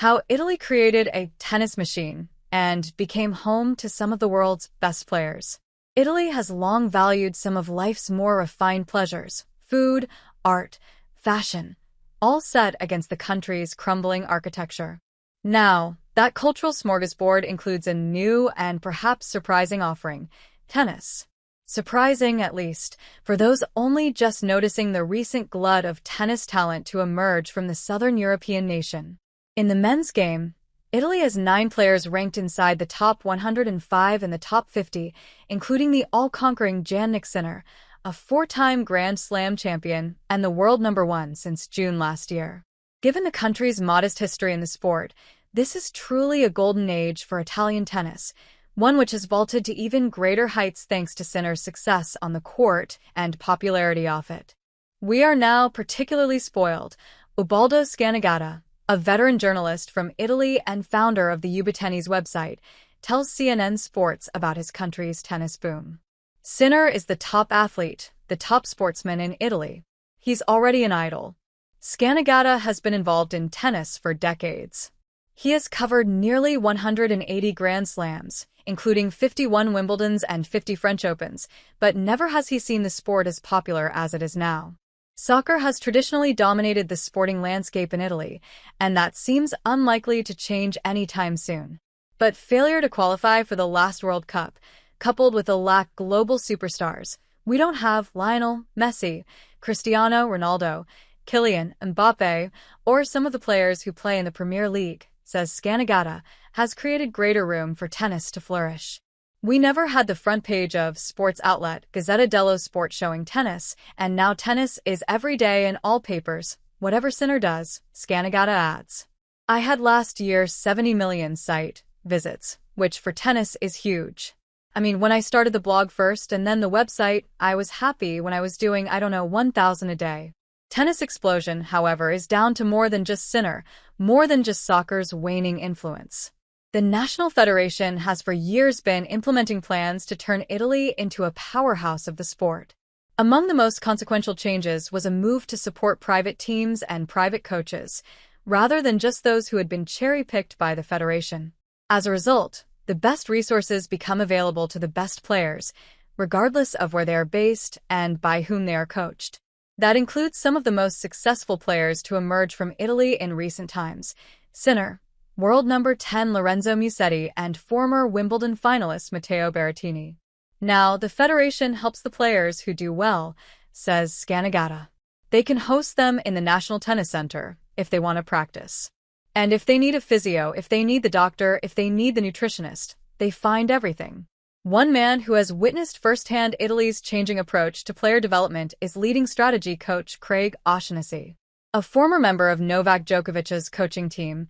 How Italy created a tennis machine and became home to some of the world's best players. Italy has long valued some of life's more refined pleasures: food, art, fashion, all set against the country's crumbling architecture. Now, that cultural smorgasbord includes a new and perhaps surprising offering: tennis. Surprising, at least, for those only just noticing the recent glut of tennis talent to emerge from the southern European nation. In the men's game, Italy has 9 players ranked inside the top 105 and the top 50, including the all-conquering Jannik Sinner, a 4-time Grand Slam champion and the world #1 since June last year. Given the country's modest history in the sport, this is truly a golden age for Italian tennis, one which has vaulted to even greater heights thanks to Sinner's success on the court and popularity off it. We are now particularly spoiled. Ubaldo Scannagata, a veteran journalist from Italy and founder of the Ubatennis website, tells CNN Sports about his country's tennis boom. Sinner is the top athlete, the top sportsman in Italy. He's already an idol. Scannagata has been involved in tennis for decades. He has covered nearly 180 Grand Slams, including 51 Wimbledons and 50 French Opens, but never has he seen the sport as popular as it is now. Soccer has traditionally dominated the sporting landscape in Italy, and that seems unlikely to change anytime soon. But failure to qualify for the last World Cup, coupled with a lack of global superstars, we don't have Lionel Messi, Cristiano Ronaldo, Kylian Mbappe, or some of the players who play in the Premier League, says Scannagata, has created greater room for tennis to flourish. We never had the front page of sports outlet Gazzetta dello Sport showing tennis, and now tennis is every day in all papers, whatever Sinner does, Scannagata adds. I had last year 70 million site visits, which for tennis is huge. I mean, when I started the blog first and then the website, I was happy when I was doing, 1,000 a day. Tennis explosion, however, is down to more than just Sinner, more than just soccer's waning influence. The National Federation has for years been implementing plans to turn Italy into a powerhouse of the sport. Among the most consequential changes was a move to support private teams and private coaches, rather than just those who had been cherry-picked by the federation. As a result, the best resources become available to the best players, regardless of where they are based and by whom they are coached. That includes some of the most successful players to emerge from Italy in recent times: Sinner, world #10 Lorenzo Musetti, and former Wimbledon finalist Matteo Berrettini. Now, the federation helps the players who do well, says Scannagata. They can host them in the National Tennis Center if they want to practice. And if they need a physio, if they need the doctor, if they need the nutritionist, they find everything. One man who has witnessed firsthand Italy's changing approach to player development is leading strategy coach Craig O'Shaughnessy. A former member of Novak Djokovic's coaching team,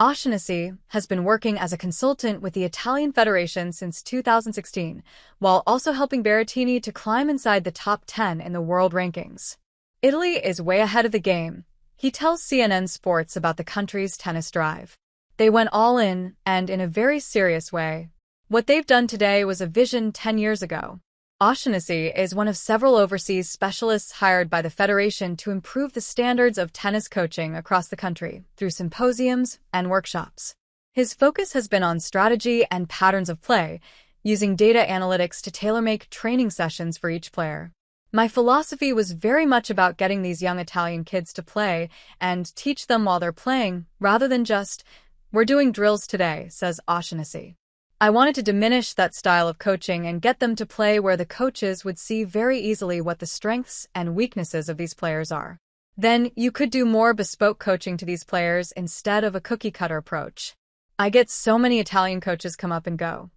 O'Shaughnessy has been working as a consultant with the Italian Federation since 2016, while also helping Berrettini to climb inside the top 10 in the world rankings. Italy is way ahead of the game. He tells CNN Sports about the country's tennis drive. They went all in, and in a very serious way. What they've done today was a vision 10 years ago. O'Shaughnessy is one of several overseas specialists hired by the federation to improve the standards of tennis coaching across the country through symposiums and workshops. His focus has been on strategy and patterns of play, using data analytics to tailor-make training sessions for each player. My philosophy was very much about getting these young Italian kids to play and teach them while they're playing, rather than just, "We're doing drills today," says O'Shaughnessy. I wanted to diminish that style of coaching and get them to play where the coaches would see very easily what the strengths and weaknesses of these players are. Then you could do more bespoke coaching to these players instead of a cookie-cutter approach. I get so many Italian coaches come up and go.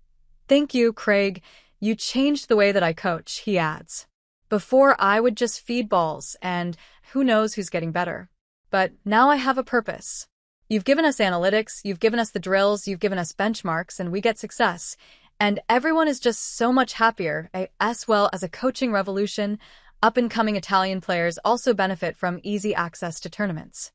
"Thank you, Craig. You changed the way that I coach," he adds. "Before, I would just feed balls, and who knows who's getting better. But now I have a purpose. You've given us analytics, you've given us the drills, you've given us benchmarks, and we get success. And everyone is just so much happier, as well as a coaching revolution. Up-and-coming Italian players also benefit from easy access to tournaments.